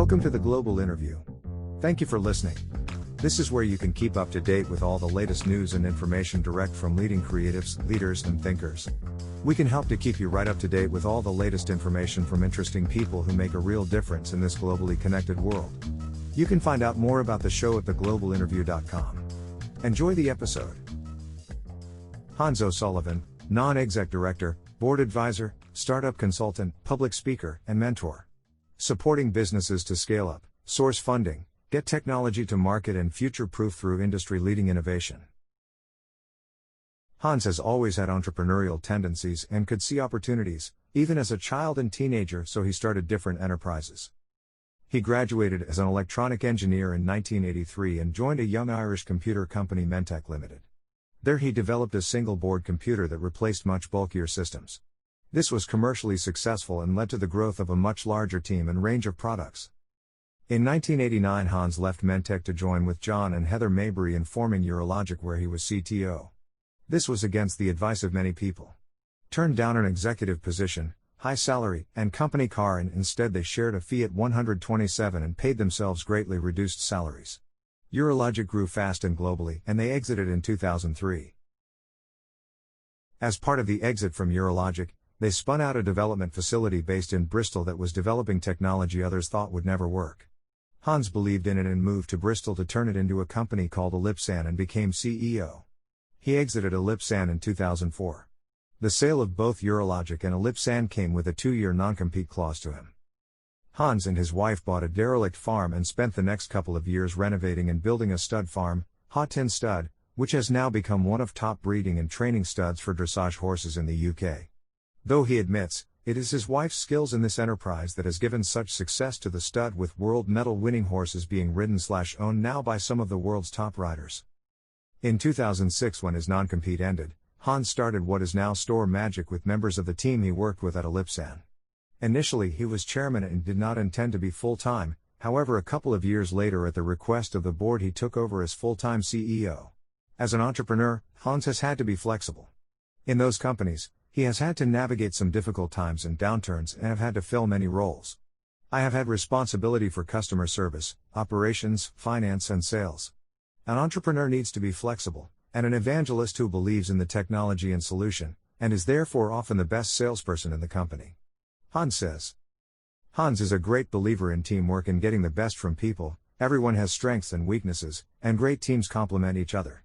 Welcome to the Global Interview. Thank you for listening. This is where you can keep up to date with all the latest news and information direct from leading creatives, leaders, and thinkers. We can help to keep you right up to date with all the latest information from interesting people who make a real difference in this globally connected world. You can find out more about the show at theglobalinterview.com. Enjoy the episode. S11, non-exec director, board advisor, startup consultant, public speaker, and mentor. Supporting businesses to scale up, source funding, get technology to market and future-proof through industry-leading innovation. Hans has always had entrepreneurial tendencies and could see opportunities, even as a child and teenager, so he started different enterprises. He graduated as an electronic engineer in 1983 and joined a young Irish computer company Mentec Limited. There he developed a single-board computer that replaced much bulkier systems. This was commercially successful and led to the growth of a much larger team and range of products. In 1989 Hans left Mentec to join with John and Heather Mabry in forming Urologic, where he was CTO. This was against the advice of many people. Turned down an executive position, high salary, and company car, and instead they shared a Fiat 127 and paid themselves greatly reduced salaries. Urologic grew fast and globally, and they exited in 2003. As part of the exit from Urologic, they spun out a development facility based in Bristol that was developing technology others thought would never work. Hans believed in it and moved to Bristol to turn it into a company called Ellipsan and became CEO. He exited Ellipsan in 2004. The sale of both Urologic and Ellipsan came with a 2-year non-compete clause to him. Hans and his wife bought a derelict farm and spent the next couple of years renovating and building a stud farm, Hawtin Stud, which has now become one of top breeding and training studs for dressage horses in the UK. Though he admits, it is his wife's skills in this enterprise that has given such success to the stud, with world medal-winning horses being ridden/owned now by some of the world's top riders. In 2006, when his non-compete ended, Hans started what is now Store Magic with members of the team he worked with at Ellipsan. Initially he was chairman and did not intend to be full-time, however a couple of years later at the request of the board he took over as full-time CEO. As an entrepreneur, Hans has had to be flexible. In those companies, he has had to navigate some difficult times and downturns and have had to fill many roles. I have had responsibility for customer service, operations, finance and sales. An entrepreneur needs to be flexible, and an evangelist who believes in the technology and solution, and is therefore often the best salesperson in the company. Hans says. Hans is a great believer in teamwork and getting the best from people. Everyone has strengths and weaknesses, and great teams complement each other.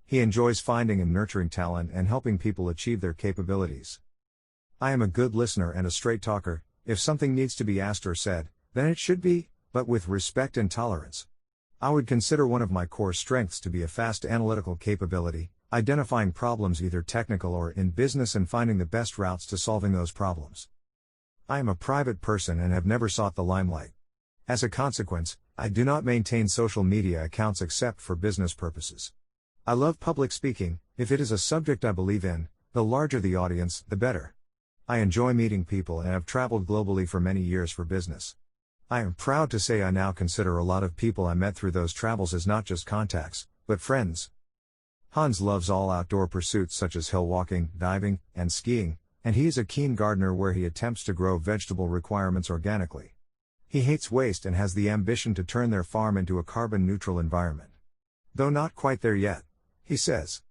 He enjoys finding and nurturing talent and helping people achieve their capabilities. I am a good listener and a straight talker. If something needs to be asked or said, then it should be, but with respect and tolerance. I would consider one of my core strengths to be a fast analytical capability, identifying problems either technical or in business and finding the best routes to solving those problems. I am a private person and have never sought the limelight. As a consequence, I do not maintain social media accounts except for business purposes. I love public speaking. If it is a subject I believe in, the larger the audience, the better. I enjoy meeting people and have traveled globally for many years for business. I am proud to say I now consider a lot of people I met through those travels as not just contacts, but friends. Hans loves all outdoor pursuits such as hill walking, diving, and skiing, and he is a keen gardener where he attempts to grow vegetable requirements organically. He hates waste and has the ambition to turn their farm into a carbon-neutral environment. Though not quite there yet. He says.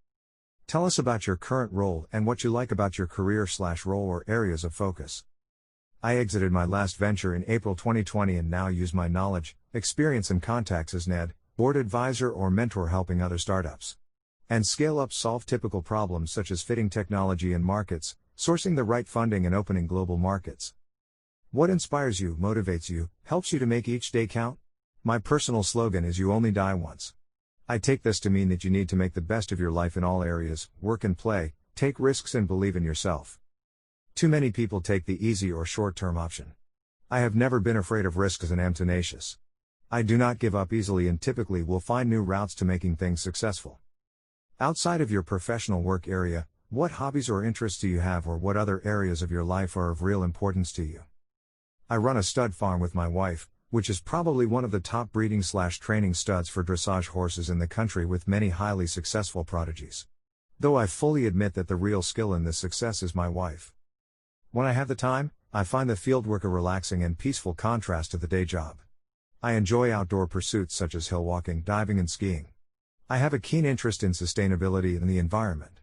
Tell us about your current role and what you like about your career/role or areas of focus. I exited my last venture in April 2020 and now use my knowledge, experience and contacts as NED, board advisor or mentor, helping other startups and scale up solve typical problems such as fitting technology in markets, sourcing the right funding and opening global markets. What inspires you, motivates you, helps you to make each day count? My personal slogan is "You only die once." I take this to mean that you need to make the best of your life in all areas, work and play, take risks and believe in yourself. Too many people take the easy or short-term option. I have never been afraid of risks and am tenacious. I do not give up easily and typically will find new routes to making things successful. Outside of your professional work area, what hobbies or interests do you have, or what other areas of your life are of real importance to you? I run a stud farm with my wife, which is probably one of the top breeding/training studs for dressage horses in the country, with many highly successful prodigies. Though I fully admit that the real skill in this success is my wife. When I have the time, I find the fieldwork a relaxing and peaceful contrast to the day job. I enjoy outdoor pursuits such as hill walking, diving, and skiing. I have a keen interest in sustainability and the environment.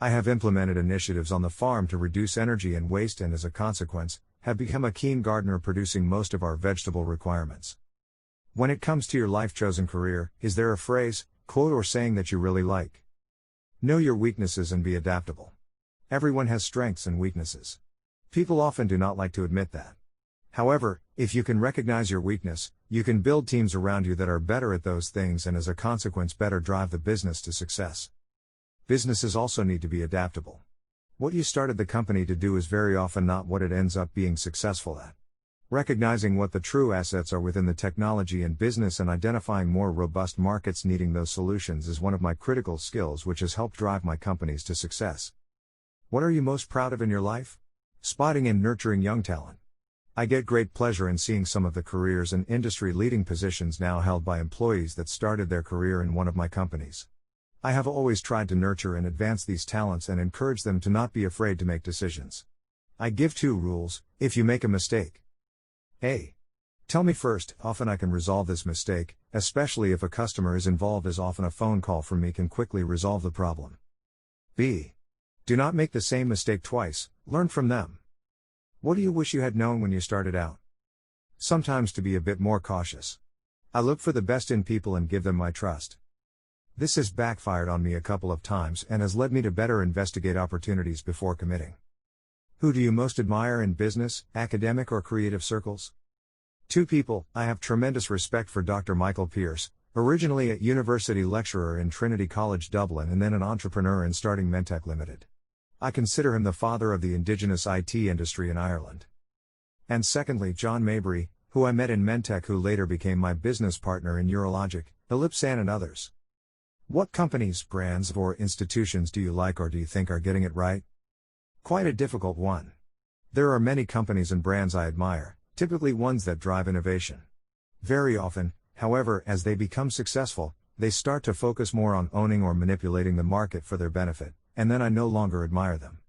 I have implemented initiatives on the farm to reduce energy and waste, and as a consequence, have become a keen gardener, producing most of our vegetable requirements. When it comes to your life-chosen career, is there a phrase, quote, or saying that you really like? Know your weaknesses and be adaptable. Everyone has strengths and weaknesses. People often do not like to admit that. However, if you can recognize your weakness, you can build teams around you that are better at those things, and as a consequence better drive the business to success. Businesses also need to be adaptable. What you started the company to do is very often not what it ends up being successful at. Recognizing what the true assets are within the technology and business and identifying more robust markets needing those solutions is one of my critical skills, which has helped drive my companies to success. What are you most proud of in your life? Spotting and nurturing young talent. I get great pleasure in seeing some of the careers and industry-leading positions now held by employees that started their career in one of my companies. I have always tried to nurture and advance these talents and encourage them to not be afraid to make decisions. I give 2 rules: if you make a mistake, A. Tell me first, often I can resolve this mistake, especially if a customer is involved, as often a phone call from me can quickly resolve the problem. B. Do not make the same mistake twice, learn from them. What do you wish you had known when you started out? Sometimes to be a bit more cautious. I look for the best in people and give them my trust. This has backfired on me a couple of times and has led me to better investigate opportunities before committing. Who do you most admire in business, academic, or creative circles? 2 people. I have tremendous respect for Dr. Michael Pierce, originally a university lecturer in Trinity College Dublin and then an entrepreneur in starting Mentec Limited. I consider him the father of the indigenous IT industry in Ireland. And secondly, John Mabry, who I met in Mentec, who later became my business partner in Urologic, Ellipsan, and others. What companies, brands, or institutions do you like or do you think are getting it right? Quite a difficult one. There are many companies and brands I admire, typically ones that drive innovation. Very often, however, as they become successful, they start to focus more on owning or manipulating the market for their benefit, and then I no longer admire them.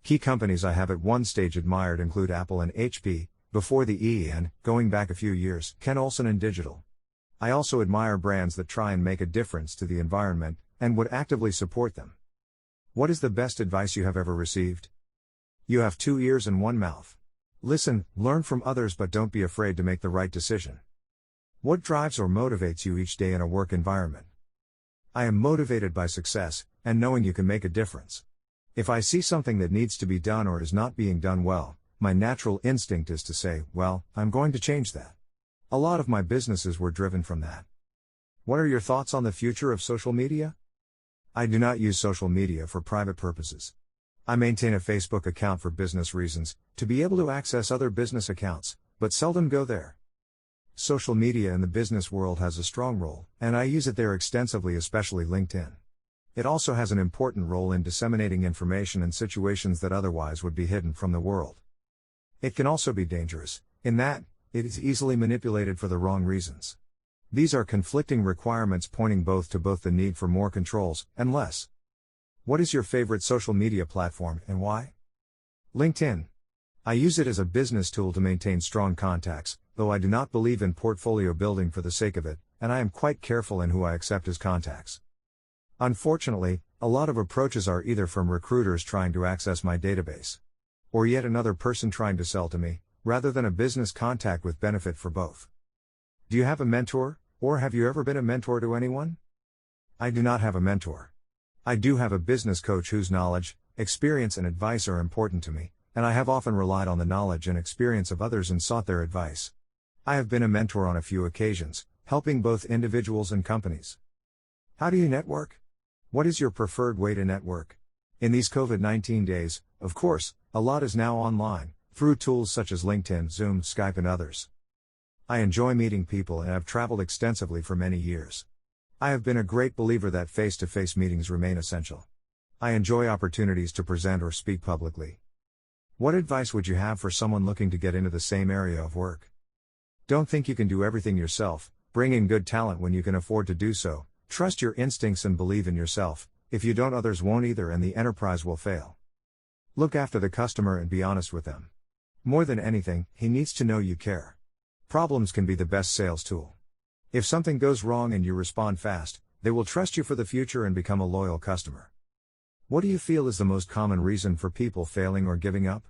Key companies I have at one stage admired include Apple and HP, before the E, and, going back a few years, Ken Olsen and Digital. I also admire brands that try and make a difference to the environment, and would actively support them. What is the best advice you have ever received? You have 2 ears and 1 mouth. Listen, learn from others, but don't be afraid to make the right decision. What drives or motivates you each day in a work environment? I am motivated by success, and knowing you can make a difference. If I see something that needs to be done or is not being done well, my natural instinct is to say, well, I'm going to change that. A lot of my businesses were driven from that. What are your thoughts on the future of social media? I do not use social media for private purposes. I maintain a Facebook account for business reasons, to be able to access other business accounts, but seldom go there. Social media in the business world has a strong role, and I use it there extensively, especially LinkedIn. It also has an important role in disseminating information in situations that otherwise would be hidden from the world. It can also be dangerous, in that, it is easily manipulated for the wrong reasons. These are conflicting requirements pointing both to the need for more controls, and less. What is your favorite social media platform, and why? LinkedIn. I use it as a business tool to maintain strong contacts, though I do not believe in portfolio building for the sake of it, and I am quite careful in who I accept as contacts. Unfortunately, a lot of approaches are either from recruiters trying to access my database, or yet another person trying to sell to me, rather than a business contact with benefit for both. Do you have a mentor, or have you ever been a mentor to anyone? I do not have a mentor. I do have a business coach whose knowledge, experience, and advice are important to me, and I have often relied on the knowledge and experience of others and sought their advice. I have been a mentor on a few occasions, helping both individuals and companies. How do you network? What is your preferred way to network? In these COVID-19 days, of course, a lot is now online, through tools such as LinkedIn, Zoom, Skype, and others. I enjoy meeting people and have traveled extensively for many years. I have been a great believer that face-to-face meetings remain essential. I enjoy opportunities to present or speak publicly. What advice would you have for someone looking to get into the same area of work? Don't think you can do everything yourself, bring in good talent when you can afford to do so, trust your instincts and believe in yourself. If you don't, others won't either, and the enterprise will fail. Look after the customer and be honest with them. More than anything, he needs to know you care. Problems can be the best sales tool. If something goes wrong and you respond fast, they will trust you for the future and become a loyal customer. What do you feel is the most common reason for people failing or giving up?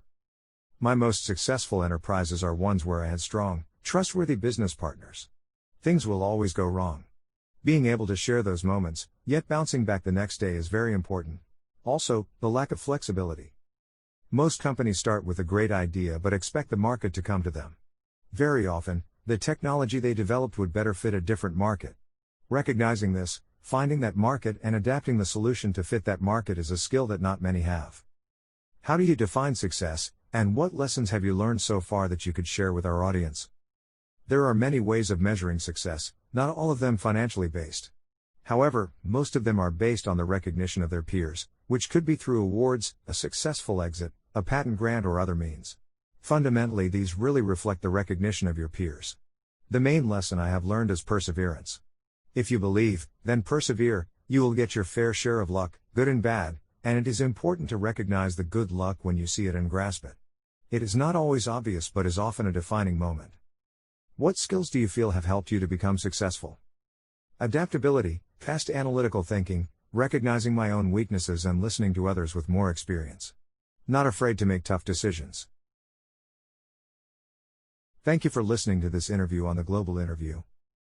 My most successful enterprises are ones where I had strong, trustworthy business partners. Things will always go wrong. Being able to share those moments, yet bouncing back the next day is very important. Also, the lack of flexibility. Most companies start with a great idea but expect the market to come to them. Very often, the technology they developed would better fit a different market. Recognizing this, finding that market and adapting the solution to fit that market is a skill that not many have. How do you define success, and what lessons have you learned so far that you could share with our audience? There are many ways of measuring success, not all of them financially based. However, most of them are based on the recognition of their peers, which could be through awards, a successful exit, a patent grant or other means. Fundamentally, these really reflect the recognition of your peers. The main lesson I have learned is perseverance. If you believe, then persevere, you will get your fair share of luck, good and bad, and it is important to recognize the good luck when you see it and grasp it. It is not always obvious but is often a defining moment. What skills do you feel have helped you to become successful? Adaptability, fast analytical thinking, recognizing my own weaknesses and listening to others with more experience. Not afraid to make tough decisions. Thank you for listening to this interview on The Global Interview.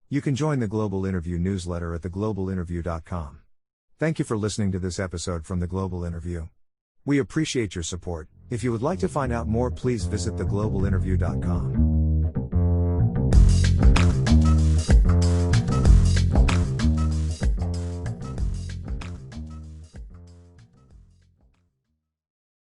You can join the Global Interview newsletter at theglobalinterview.com. Thank you for listening to this episode from The Global Interview. We appreciate your support. If you would like to find out more, please visit theglobalinterview.com.